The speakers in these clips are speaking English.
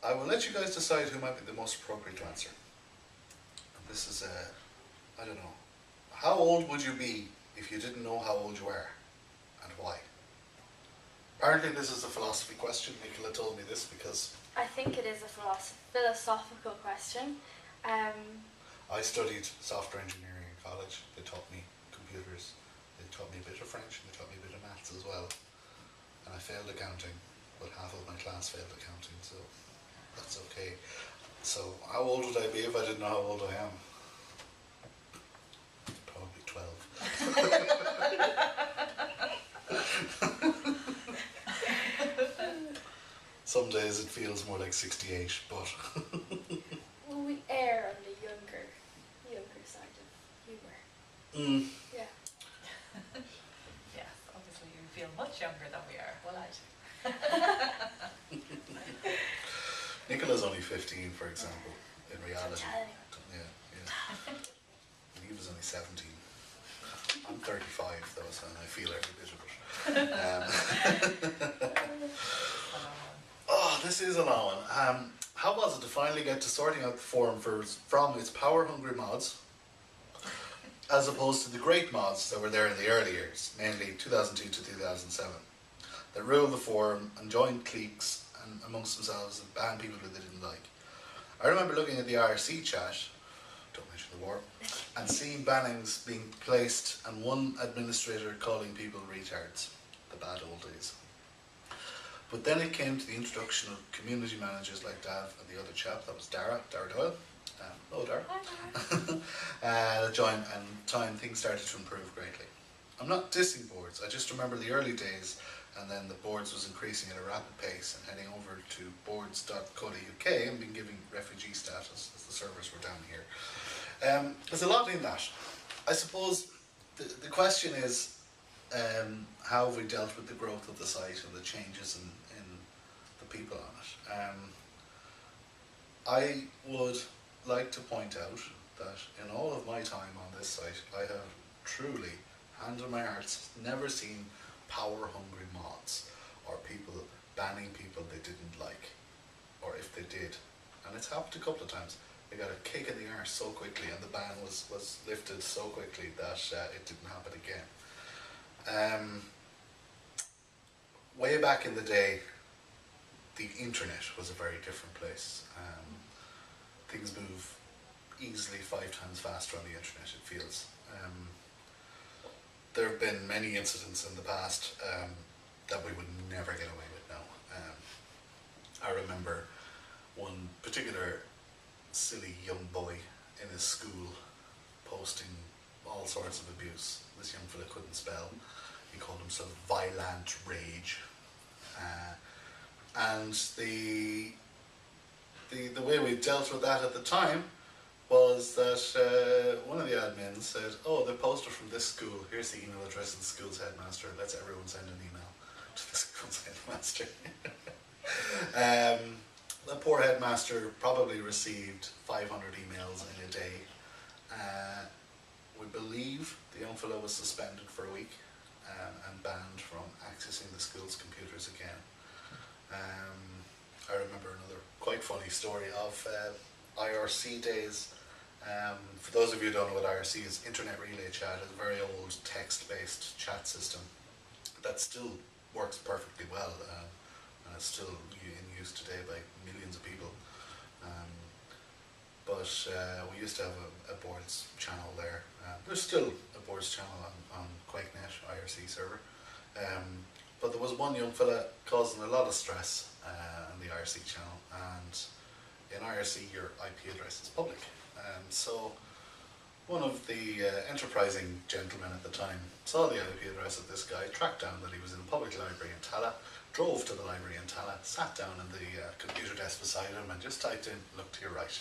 I will let you guys decide who might be the most appropriate to answer. And this is I don't know. How old would you be if you didn't know how old you are, and why? Apparently this is a philosophy question. Nicola told me this because I think it is a philosophical question. I studied software engineering in college. They taught me computers. They taught me a bit of French and they taught me a bit of maths as well. And I failed accounting, but half of my class failed accounting, so that's okay. So how old would I be if I didn't know how old I am? Probably 12. Some days it feels more like 68, but... Well, we err on the younger side of humour. Yeah. Yes, obviously you feel much younger than we are. Well, Nicola's only 15, for example, in reality. Yeah. And he was only 17. I'm 35 though, so I feel every bit of it. Oh, this is a long one. How was it to finally get to sorting out the forum from its power-hungry mods, as opposed to the great mods that were there in the early years, mainly 2002 to 2007, that ruled the forum and joined cliques and amongst themselves and banned people who they didn't like? I remember looking at the IRC chat, don't mention the war, and seeing bannings being placed and one administrator calling people retards. The bad old days. But then it came to the introduction of community managers like Dav and the other chap, that was Dara Doyle. Hello Dara. That joined, and things started to improve greatly. I'm not dissing Boards, I just remember the early days, and then the Boards was increasing at a rapid pace and heading over to Boards.co.uk and being given refugee status as the servers were down here. There's a lot in that. I suppose the question is, how have we dealt with the growth of the site and the changes in the people on it? I would like to point out that in all of my time on this site, I have truly, hand on my heart, never seen power-hungry mods or people banning people they didn't like, or if they did. And it's happened a couple of times. They got a kick in the arse so quickly and the ban was lifted so quickly that it didn't happen again. Way back in the day, the internet was a very different place. Things move easily 5 times faster on the internet, it feels. There have been many incidents in the past that we would never get away with now. I remember one particular silly young boy in his school posting all sorts of abuse. This young fella couldn't spell. He called himself Violent Rage. And the way we dealt with that at the time was that one of the admins said, oh, the poster from this school, here's the email address of the school's headmaster, let's everyone send an email to the school's headmaster. The poor headmaster probably received 500 emails in a day. We believe the young fellow was suspended for a week and banned from accessing the school's computers again. I remember another quite funny story of IRC days. For those of you who don't know what IRC is, Internet Relay Chat is a very old text-based chat system that still works perfectly well and is still in use today by millions of people. But we used to have a Boards channel there. There's still a Boards channel on QuakeNet IRC server. But there was one young fella causing a lot of stress on the IRC channel, and in IRC your IP address is public. So one of the enterprising gentlemen at the time saw the IP address of this guy, tracked down that he was in a public library in Tala, drove to the library in Tala, sat down in the computer desk beside him and just typed in, look to your right.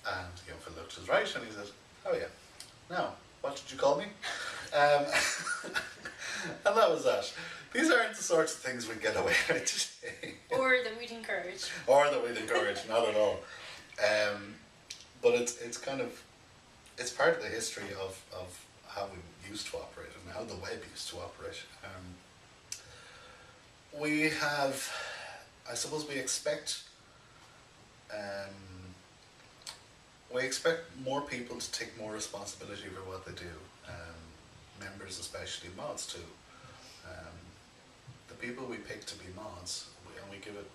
And the young fellow looked to his right and he said, oh yeah, now, what did you call me? And that was that. These aren't the sorts of things we get away with today. Or that we'd encourage. Or that we'd encourage, not at all. But it's kind of, it's part of the history of how we used to operate and how the web used to operate. We have, I suppose we expect we expect more people to take more responsibility for what they do. Members, especially mods too. The people we pick to be mods, and we give it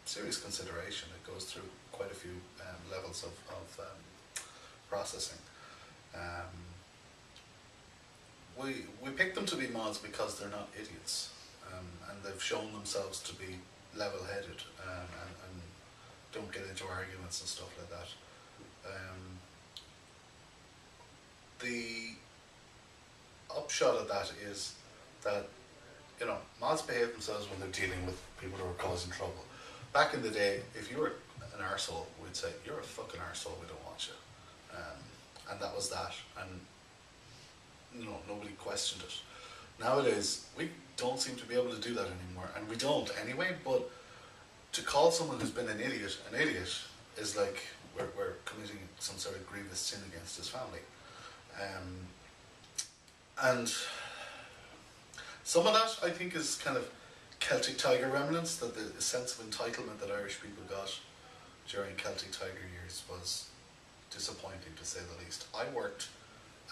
serious consideration. It goes through quite a few levels of processing. We pick them to be mods because they're not idiots, and they've shown themselves to be level-headed and don't get into arguments and stuff like that. The upshot of that is that, you know, mods behave themselves when they're dealing with people who are causing trouble. Back in the day, if you were an arsehole, we'd say, you're a fucking arsehole, we don't want you. And that was that. And, you know, nobody questioned it. Nowadays, we don't seem to be able to do that anymore. And we don't anyway, but to call someone who's been an idiot is like we're committing some sort of grievous sin against his family. And some of that, I think, is kind of Celtic Tiger remnants, that the sense of entitlement that Irish people got during Celtic Tiger years was disappointing, to say the least. I worked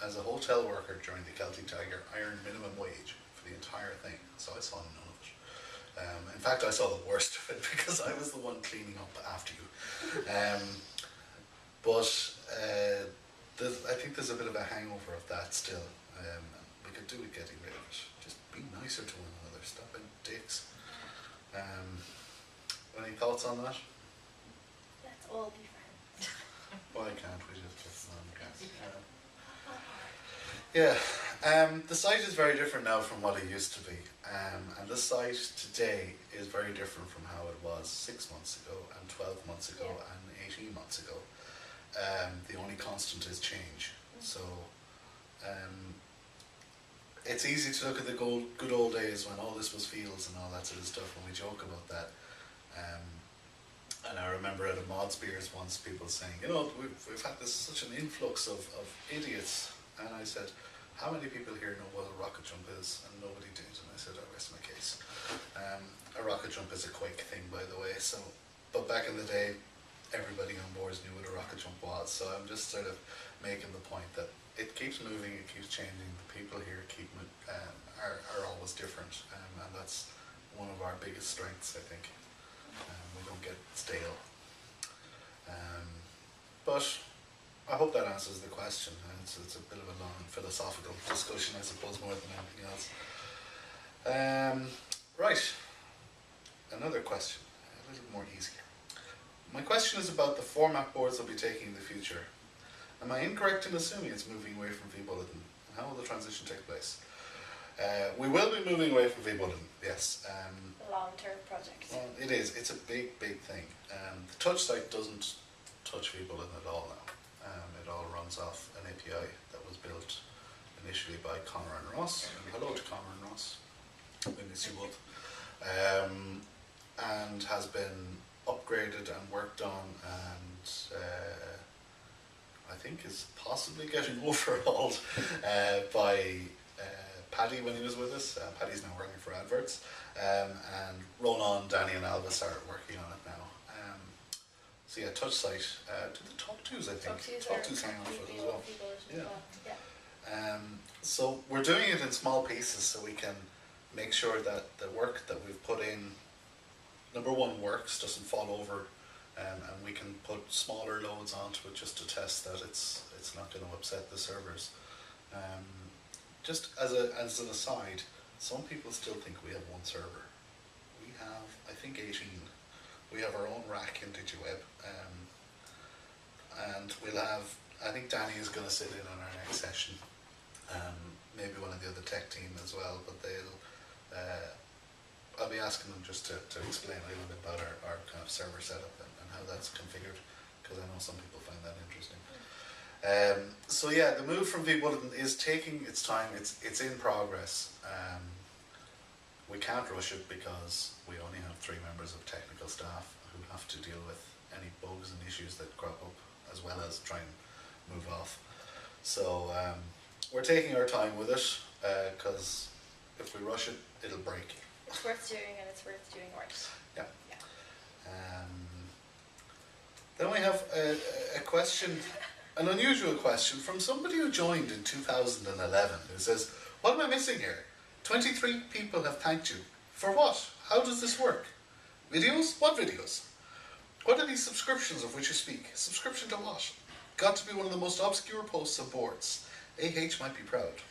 as a hotel worker during the Celtic Tiger. I earned minimum wage for the entire thing, so I saw none of it. In fact, I saw the worst of it because I was the one cleaning up after you. But I think there's a bit of a hangover of that still. We could do with getting rid of it. Just be nicer to one another. Stop being dicks. Any thoughts on that? Let's all be friends. Why can't we just get on, guys? Yeah. The site is very different now from what it used to be. And the site today is very different from how it was 6 months ago, and 12 months ago, and 18 months ago. The only constant is change. So it's easy to look at the good old days when all this was fields and all that sort of stuff, and we joke about that. And I remember at a Mods Beers once people saying, you know, we've had such an influx of idiots. And I said, how many people here know what a rocket jump is? And nobody did. And I said, I rest my case. A rocket jump is a Quake thing, by the way. So, but back in the day, everybody on boards knew what a rocket jump was. So I'm just sort of making the point that it keeps moving, it keeps changing. The people here are always different, and that's one of our biggest strengths, I think. We don't get stale. But I hope that answers the question. It's a bit of a long philosophical discussion, I suppose, more than anything else. Right, another question, a little more easier. My question is about the format boards will be taking in the future. Am I incorrect in assuming it's moving away from V-Bulletin? And how will the transition take place? We will be moving away from V-Bulletin, yes. Long-term project. Well, it is. It's a big, big thing. The touch site doesn't touch V-Bulletin at all now. It all runs off an API that was built initially by Connor and Ross. And hello to Connor and Ross. We miss you both. And has been upgraded and worked on, and I think is possibly getting overhauled by Paddy when he was with us. Paddy's now working for adverts, and Ronan, Danny and Alvis are working on it now. So yeah, touch site. Do the Talk 2s, I think. Talk 2s hang on for it as well. Yeah. So we're doing it in small pieces so we can make sure that the work that we've put in, number one, works, doesn't fall over, and we can put smaller loads onto it just to test that it's not going to upset the servers. Just as an aside, some people still think we have one server. We have, I think, 18. We have our own rack in DigiWeb, and we'll have, I think Danny is going to sit in on our next session, maybe one of the other tech team as well, but I'll be asking them just to explain a little bit about our kind of server setup and how that's configured, because I know some people find that interesting. So yeah, the move from V-Bulletin is taking its time. It's in progress. We can't rush it because we only have 3 members of technical staff who have to deal with any bugs and issues that crop up, as well as try and move off. So we're taking our time with it, because if we rush it, it'll break. It's worth doing, and it's worth doing right. Yeah. Then we have a question, an unusual question from somebody who joined in 2011 who says, what am I missing here? 23 people have thanked you. For what? How does this work? Videos? What videos? What are these subscriptions of which you speak? Subscription to what? Got to be one of the most obscure posts on Boards. AH might be proud.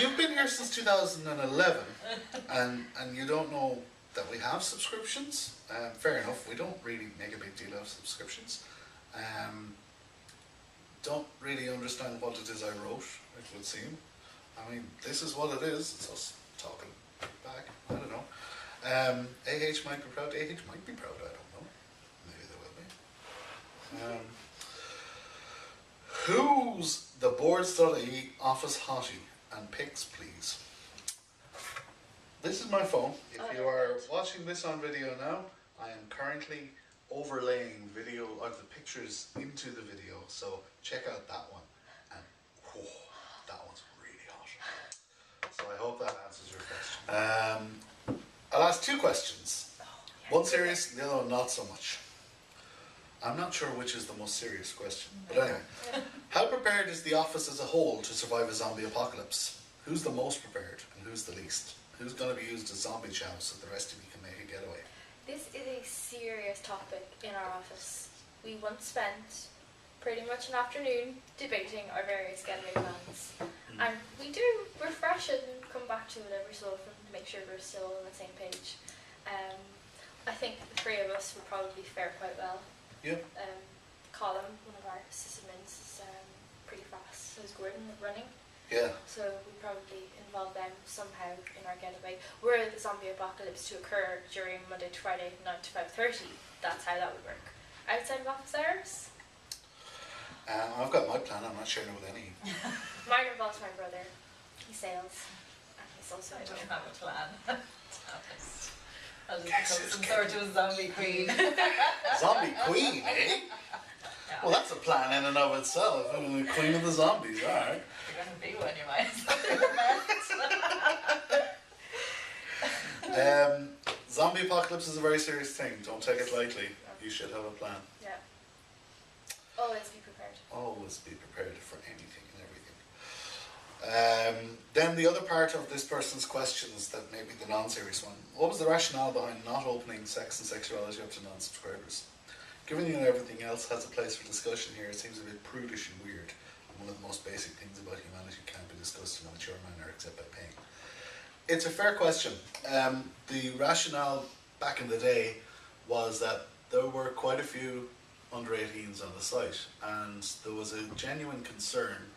You've been here since 2011 and you don't know that we have subscriptions. Fair enough, we don't really make a big deal of subscriptions. Don't really understand what it is I wrote, it would seem. I mean, this is what it is. It's us talking back. I don't know. AH might be proud. AH might be proud. I don't know. Maybe they will be. Who's the Boards.ie office hottie? And pics, please. This is my phone. If you are watching this on video now, I am currently overlaying video of the pictures into the video. So check out that one. And whoa, that one's really hot. So I hope that answers your question. I'll ask two questions. One serious, the other one not so much. I'm not sure which is the most serious question. But anyway, how prepared is the office as a whole to survive a zombie apocalypse? Who's the most prepared and who's the least? Who's going to be used as zombie chow so the rest of you can make a getaway? This is a serious topic in our office. We once spent pretty much an afternoon debating our various getaway plans. And we do refresh it and come back to it every so often to make sure we're still on the same page. I think the three of us would probably fare quite well. Yep. Colin, one of our assistants, is pretty fast. So is Gordon running. Yeah. So we probably involve them somehow in our getaway. Were the zombie apocalypse to occur during Monday to Friday, 9 to 5:30, that's how that would work. Outside of office hours? I've got my plan. I'm not sharing it with any. Mine involves my brother. He sails. And he's also I a don't doctor. have a plan. I'll just become some sort of zombie queen. Zombie queen, eh? Yeah. Well, that's a plan in and of itself. I mean, the queen of the zombies, alright. You're going to be one, you might. Zombie apocalypse is a very serious thing. Don't take it lightly. You should have a plan. Yeah. Always be prepared. Always be prepared for anything and everything. Then the other part of this person's questions that may be the non-serious one. What was the rationale behind not opening sex and sexuality up to non-subscribers? Given you and everything else has a place for discussion here, it seems a bit prudish and weird. And one of the most basic things about humanity can't be discussed in a mature manner except by paying. It's a fair question. The rationale back in the day was that there were quite a few under 18s on the site, and there was a genuine concern,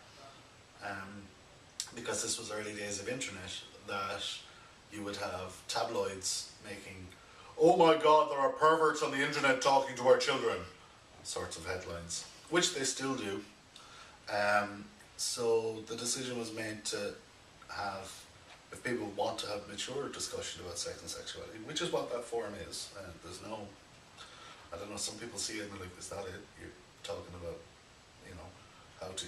because this was early days of internet, that you would have tabloids making, "Oh my God, there are perverts on the internet talking to our children," sorts of headlines, which they still do. So the decision was made to have, if people want to have mature discussion about sex and sexuality, which is what that forum is. There's no, I don't know, some people see it and they're like, is that it? You're talking about, how to,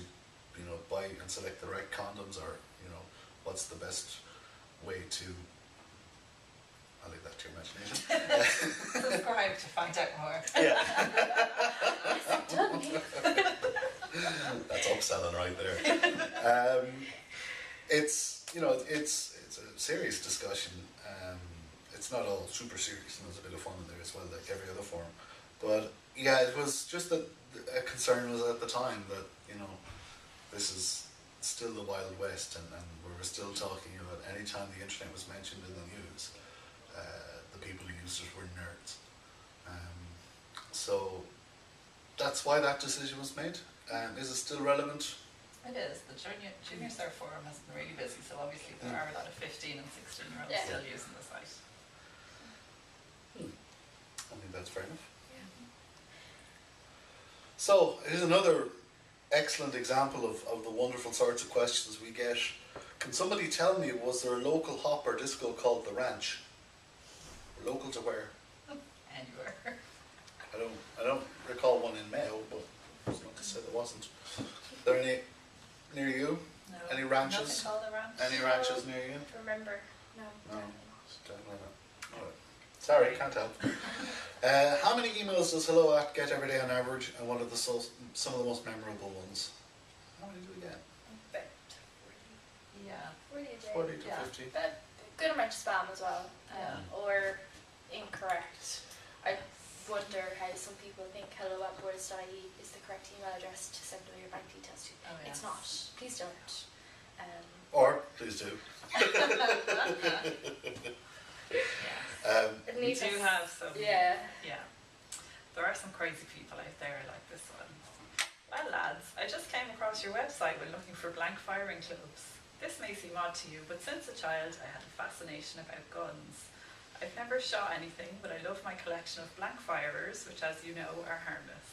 buy and select the right condoms, or, what's the best way to, I'll leave that to your imagination. Subscribe to find out more. Yeah. Done. That's upselling right there. It's a serious discussion. It's not all super serious, and there's a bit of fun in there as well, like every other forum. But yeah, it was just that a concern was at the time that this is still the Wild West, and we were still talking about any time the internet was mentioned in the news, the people who used it were nerds. So that's why that decision was made. Is it still relevant? It is. The junior surf forum has been really busy, so obviously there are a lot of 15 and 16-year-olds still using the site. I think that's fair enough. Yeah. So, here's another excellent example of the wonderful sorts of questions we get. Can somebody tell me, was there a local hop or disco called The Ranch? Local to where? Anywhere. I don't recall one in Mayo, but it's not to say there wasn't. Are there any near you? No. Any ranches? Nothing called a ranch. Any ranches near you? Remember? No. No. Definitely not. Alright. Sorry, can't help. How many emails does Hello at get every day on average, and what are some of the most memorable ones? How many do we get? About Yeah. 40 a day. 40 to Yeah. 50. But good amount of spam as well, Yeah. or incorrect. I wonder how some people think hello at Boards.ie is the correct email address to send all your bank details to. Oh, yeah. It's not. Please don't. Or, please do. Yeah. It We needs do us- have some. Yeah. Yeah. There are some crazy people out there like this one. Well, lads, I just came across your website when looking for blank firing clubs. This may seem odd to you, but since a child I had a fascination about guns. I've never shot anything, but I love my collection of blank firers, which as you know are harmless.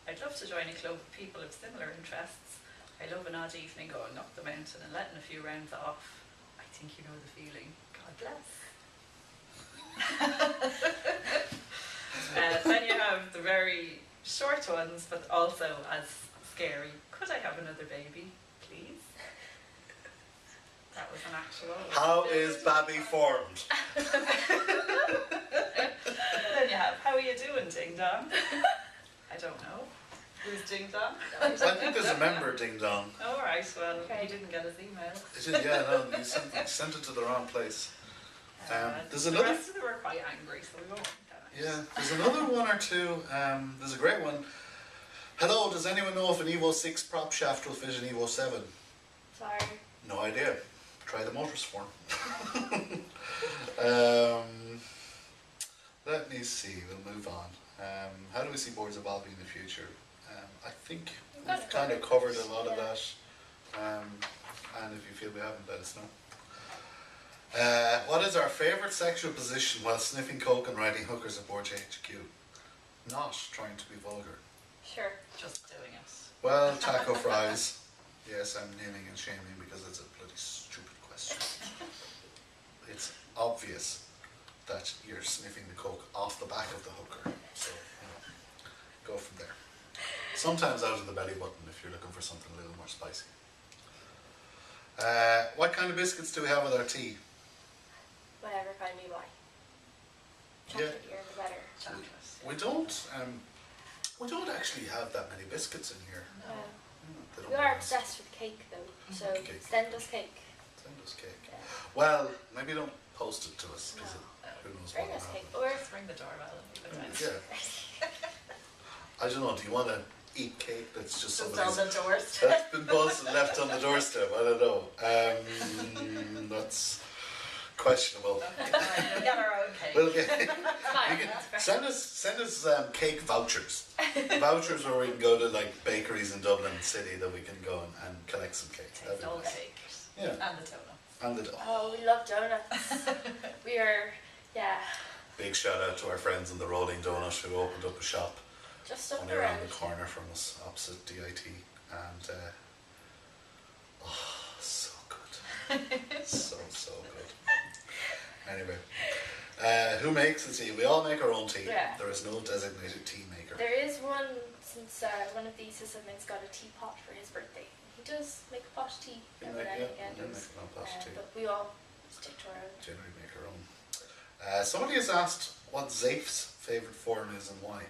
I'd love to join a club of people of similar interests. I love an odd evening going up the mountain and letting a few rounds off. I think you know the feeling. God bless. Then you have the very short ones, but also as scary. Could I have another baby, please? That was an actual. How is Babby formed? Then you have, how are you doing, Ding Dong? I don't know. Who's Ding Dong? I think there's a member ding dong. All right, well, Okay. he didn't get his email. Yeah, no, you sent it to the wrong place. There's the another- rest of them were quite angry, so we won't read that. Yeah, there's another one or two. There's a great one. Hello, does anyone know if an Evo 6 prop shaft will fit an Evo 7? Sorry. No idea. Try the motors form. Let me see, we'll move on. How do we see boards evolving in the future? I think we've kind of covered a lot of that. And if you feel we haven't, let us know. What is our favourite sexual position while sniffing coke and riding hookers at Boards HQ? Not trying to be vulgar. Sure. Just doing it. Well, taco fries. Yes, I'm naming and shaming because it's a bloody stupid question. It's obvious that you're sniffing the coke off the back of the hooker. So, go from there. Sometimes out of the belly button if you're looking for something a little more spicy. What kind of biscuits do we have with our tea? Whatever kind you buy. Chocolate here, the better. Chocolate. We don't actually have that many biscuits in here. No. They don't We are belong. obsessed with cake though, so Cake. send us cake. Send us cake. Yeah. Well, maybe don't post it to us because No. who knows Bring what us will cake. happen. Or Just ring the doorbell and leave it out. Yeah. I don't know, do you want to eat cake that's just Just on somebody's the doorstep. that's been buzzed and left on the doorstep? I don't know. That's questionable. We'll get our own cake. We'll get, It's you fine. can That's fair. send us cake vouchers. Vouchers where we can go to like bakeries in Dublin City that we can go and collect some cake. That'd Taste be all nice. cake. Yeah. And the donuts. And the Oh, we love donuts. We are, yeah, big shout out to our friends in the Rolling Donut who opened up a shop just up only the around road. the corner from us, opposite DIT, and oh, so good, so good. Anyway, who makes the tea? We all make our own tea. Yeah. There is no designated tea maker. There is one, since one of these siblings got a teapot for his birthday. He does make a pot of tea We every make, now and yeah, again. we make our own pot of tea. But we all stick to our own. Generally make our own. Somebody has asked what Zafe's favourite form is and why.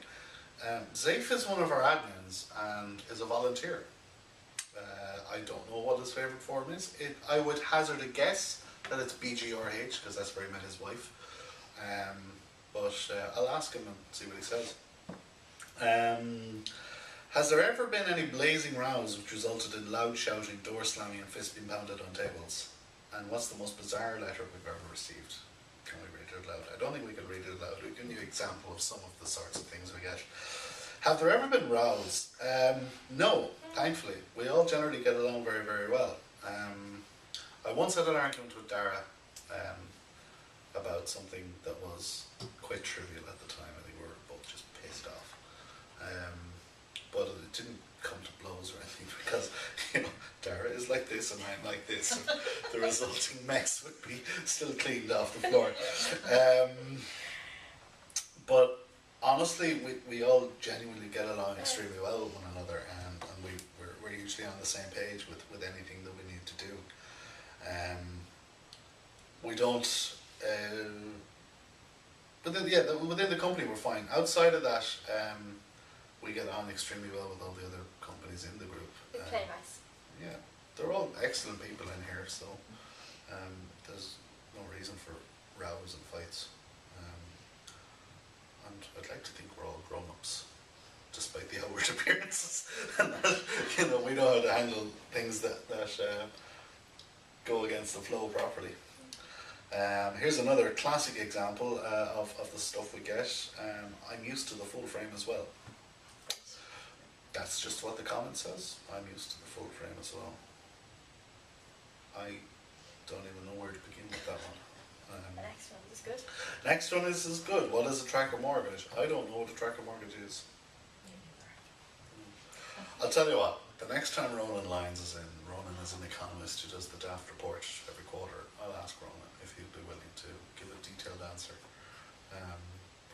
Zafe is one of our admins and is a volunteer. I don't know what his favourite form is. I would hazard a guess that it's BGRH because that's where he met his wife. But I'll ask him and see what he says. Has there ever been any blazing rows which resulted in loud shouting, door slamming and fists being pounded on tables? And what's the most bizarre letter we've ever received? Can we read it out loud? I don't think we can read it out loud. We can give you an example of some of the sorts of things we get. Have there ever been rows? No, thankfully. We all generally get along very, very well. I once had an argument with Dara about something that was quite trivial at the time. I think we were both just pissed off. But it didn't come to blows or anything because, Dara is like this and I'm like this. And the resulting mess would be still cleaned off the floor. But honestly, we all genuinely get along extremely well with one another, and we're usually on the same page with anything that we need to do. But then, yeah, within the company we're fine. Outside of that, we get on extremely well with all the other companies in the group. We play nice. Yeah, they're all excellent people in here, so there's no reason for rows and fights. And I'd like to think we're all grown-ups, despite the outward appearances. And that, we know how to handle things that go against the flow properly. Here's another classic example of the stuff we get. I'm used to the full frame as well. That's just what the comment says. I'm used to the full frame as well. I don't even know where to begin with that one. The next one is good. Next one is good. What is a tracker mortgage? I don't know what a tracker mortgage is. I'll tell you what, the next time Ronan Lyons is in, Ronan is an economist who does the DAFT report every quarter. I'll ask Ronan if he'd be willing to give a detailed answer.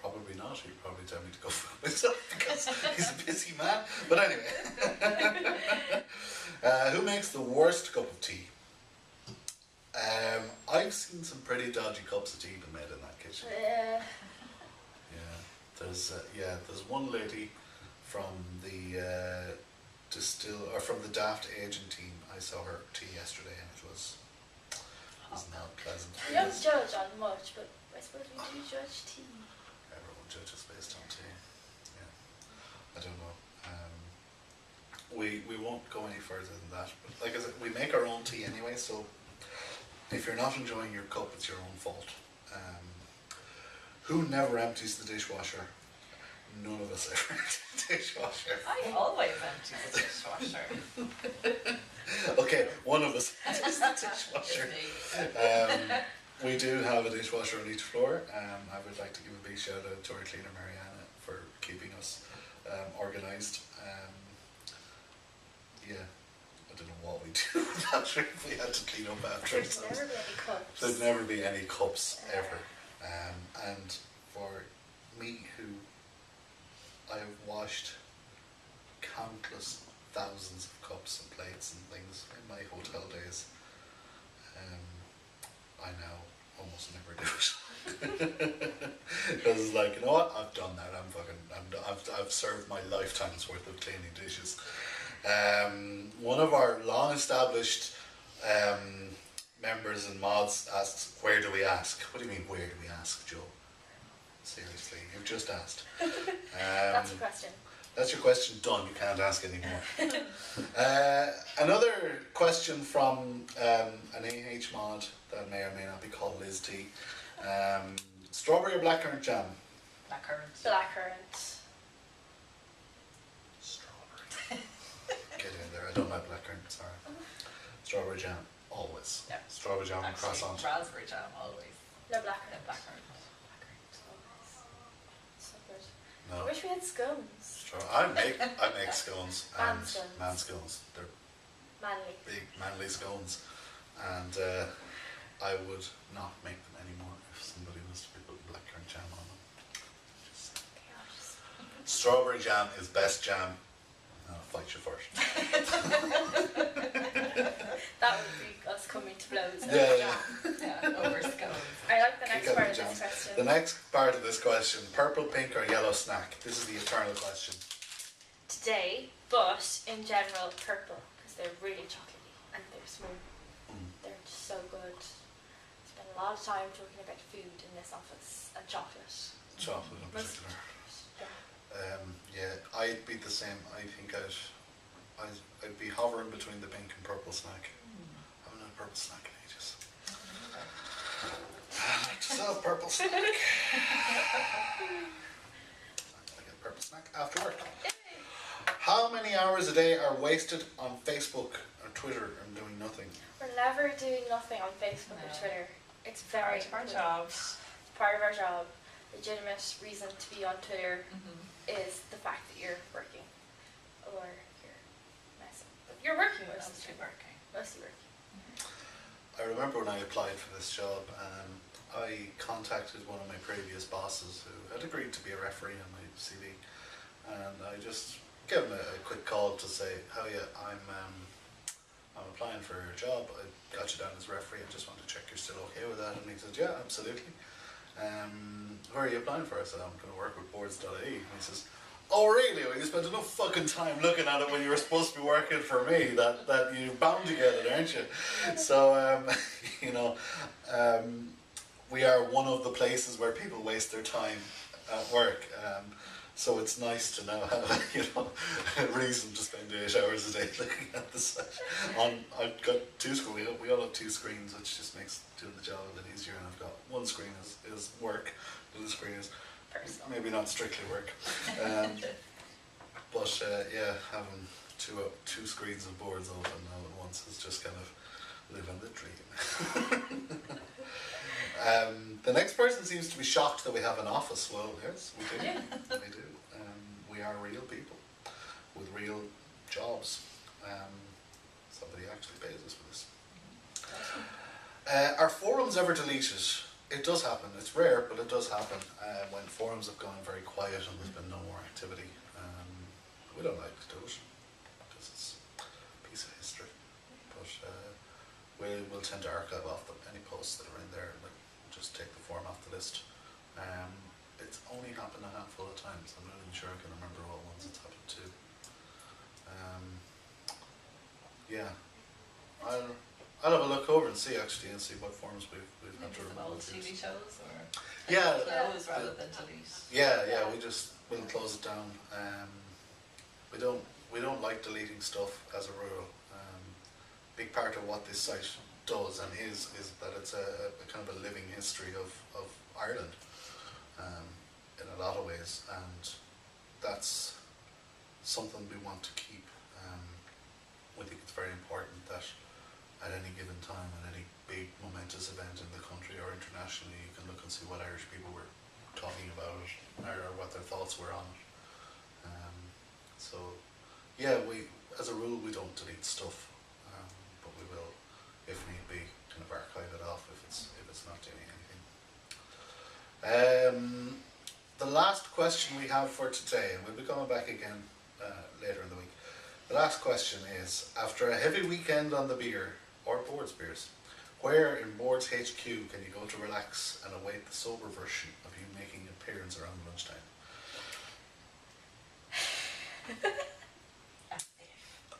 Probably not, he'd probably tell me to go for it myself because he's a busy man. But anyway, who makes the worst cup of tea? I've seen some pretty dodgy cups of tea been made in that kitchen. Yeah. Yeah, there's one lady from the from the Daft agent team. I saw her tea yesterday and it was not pleasant. We don't judge on much, but I suppose we do judge tea. Everyone judges based on tea. Yeah, I don't know. We won't go any further than that. But like I said, we make our own tea anyway, so if you're not enjoying your cup, it's your own fault. Who never empties the dishwasher? None of us ever empty the dishwasher. I always empty the dishwasher. Okay, one of us empties the dishwasher. It's me. We do have a dishwasher on each floor. I would like to give a big shout out to our cleaner Mariana for keeping us organised. Yeah, I don't know what we do after if we had to clean up after There's ourselves. never been any cups. There'd never be any cups ever. And for me, who I have washed countless thousands of cups and plates and things in my hotel days, I now almost never do it. Because it's like, you know what, I've done that. I've served my lifetime's worth of cleaning dishes. One of our long-established members and mods asks, where do we ask? What do you mean, where do we ask, Joe? Seriously, you've just asked. That's a question. That's your question done. You can't ask anymore. Another question from an AH mod that may or may not be called Liz T. Strawberry or blackcurrant jam? Blackcurrant. Blackcurrant. Strawberry. Get in there. I don't like blackcurrant. Sorry. Strawberry jam. Always. Yeah. Strawberry jam and Actually, croissant. raspberry jam always. No blackcurrant. Yeah, blackcurrant. So good. No. I wish we had scones. I make scones and Man scones. man scones. They're Manly. big manly scones, and I would not make them anymore if somebody was to be putting blackcurrant jam on them. Just saying. Okay, I'll just... Strawberry jam is best jam. I'll fight you first. That would be us coming to blows. over Yeah, jam. Yeah, over scones. I like the Kick next out part the of jam. this question. The next part of this question: purple, pink, or yellow snack? This is the eternal question. Today, but in general, purple, because they're really chocolatey and they're smooth. They're just so good. Spend a lot of time talking about food in this office and chocolate. Chocolate in Mostly particular. chocolate. Yeah, I'd be the same. I think I'd be hovering between the pink and purple snack. I haven't had a purple snack in ages. I'd like to sell purple snack. I'm gonna get purple snack after work. How many hours a day are wasted on Facebook or Twitter and doing nothing? We're never doing nothing on Facebook or No. Twitter. It's very Part of our important. job. It's part of our job. Legitimate reason to be on Twitter is the fact that you're working or you're messing. But you're working most of the Mostly time. working. Mostly working. I remember when I applied for this job, I contacted one of my previous bosses who had agreed to be a referee on my CV, and I just gave him a quick call to say, "How yeah, I'm applying for a job. I got you down as referee. I just want to check you're still okay with that." And he said, "Yeah, absolutely. where are you applying for? I said, I'm going to work with Boards.ie. And he says, oh really? Well, you spent enough fucking time looking at it when you were supposed to be working for me that you're bound to get it, aren't you? So, you know, we are one of the places where people waste their time at work. So it's nice to know how, you know, a reason to spend 8 hours a day looking at the site. I've got two screens, we all have two screens, which just makes doing the job a bit easier, and I've got one screen is work, the other screen is Personal. maybe not strictly work. But yeah, having two screens of boards open all at once is just kind of living the dream. The next person seems to be shocked that we have an office. Well, yes, we do. We do. We are real people with real jobs. Somebody actually pays us for this. Are forums ever deleted? It does happen. It's rare, but it does happen when forums have gone very quiet and there's been no more activity. We don't like to do it because it's a piece of history. But we'll tend to archive off any posts that are in there. Like, just take the forum off the list. It's only happened a handful of times. I'm not even sure I can remember what ones it's happened to. Yeah, I'll have a look over and see actually, and see what forums we've had to Some remove. old TV shows or Yeah, close rather than delete. yeah. We'll close it down. We don't like deleting stuff as a rule. Big part of what this site does and is that it's a kind of a living history of Ireland in a lot of ways, and that's something we want to keep. We think it's very important that at any given time, at any big momentous event in the country or internationally, you can look and see what Irish people were talking about it or what their thoughts were on it. So yeah, we as a rule we don't delete stuff, but we will, if need be, kind of archive it off if it's not doing anything. The last question we have for today, and we'll be coming back again later in the week. The last question is, after a heavy weekend on the beer, or Boards beers, where in Boards HQ can you go to relax and await the sober version of you making an appearance around lunchtime?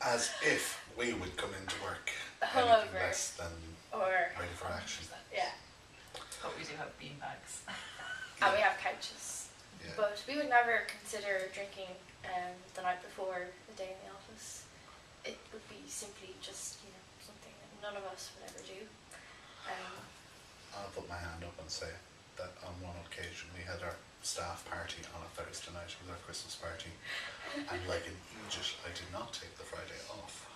As if we would come into work anything Hungover. less than Or ready for action. yeah, But we do have bean bags. and we have couches. Yeah. But we would never consider drinking the night before the day in the office. It would be simply just, you know, something that none of us would ever do. I'll put my hand up and say that on one occasion we had our staff party on a Thursday night. It was our Christmas party, and like an idiot, I did not take the Friday off,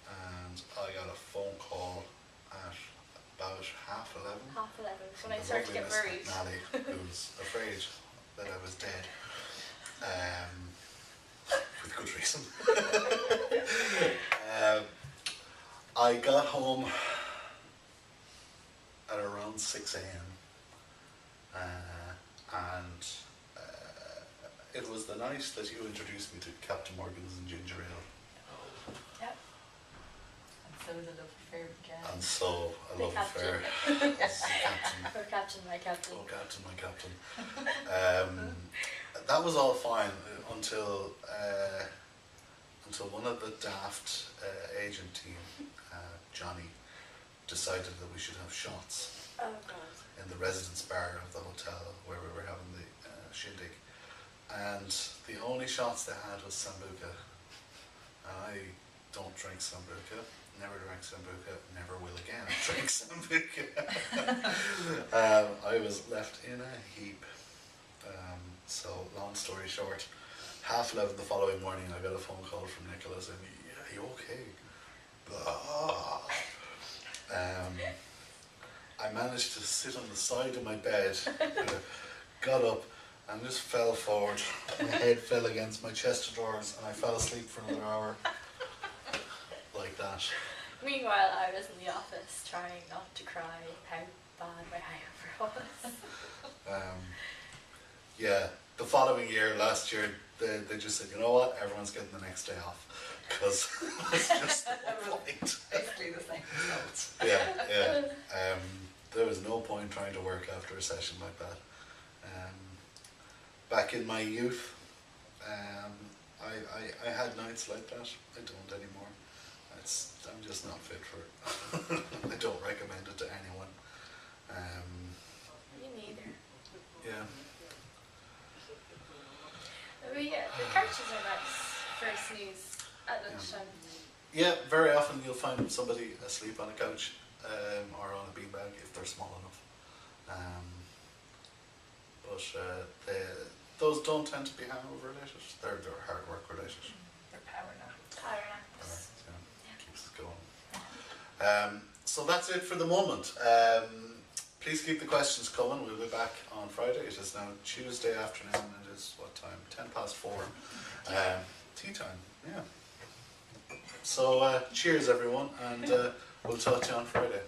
and I got a phone call at about 11:30. 11:30 from when I the started to get lovely worried. Miss McNally, who was afraid that I was dead. With good reason. I got home at around 6 a.m. And it was the night that you introduced me to Captain Morgan's and Ginger Ale. Yep. And so the love affair began. And so a The love affair. captain. Yes, Captain. Or Captain, my Captain. Oh, Captain, my Captain. That was all fine until one of the daft agent team, Johnny, decided that we should have shots Oh God. in the residence bar of the hotel where we were having the shindig, and the only shots they had was Sambuca. I don't drink Sambuca, never drank Sambuca, never will again drink Sambuca. I was left in a heap. So long story short, 11:30 the following morning I got a phone call from Nicola saying, "Are you okay?" Blah. I managed to sit on the side of my bed, got up and just fell forward. My head fell against my chest of drawers and I fell asleep for another hour. Like that. Meanwhile, I was in the office trying not to cry how bad my hangover was. Yeah, the following year, last year, they just said, you know what, everyone's getting the next day off. Because it's just no point. Basically the same results. Yeah. There was no point trying to work after a session like that. Back in my youth, I had nights like that. I don't anymore. I'm just not fit for it. I don't recommend it to anyone. Me neither. Yeah. But yeah, the couches are nice for a snooze at lunchtime. Yeah, very often you'll find somebody asleep on a couch or on a beanbag if they're small enough. Those don't tend to be hangover related. They're hard work related. They're power naps. Power naps. Keeps us going. So that's it for the moment. Please keep the questions coming. We'll be back on Friday. It is now Tuesday afternoon. It is what time? 4:10. Tea time. Yeah. So cheers everyone, and we'll talk to you on Friday.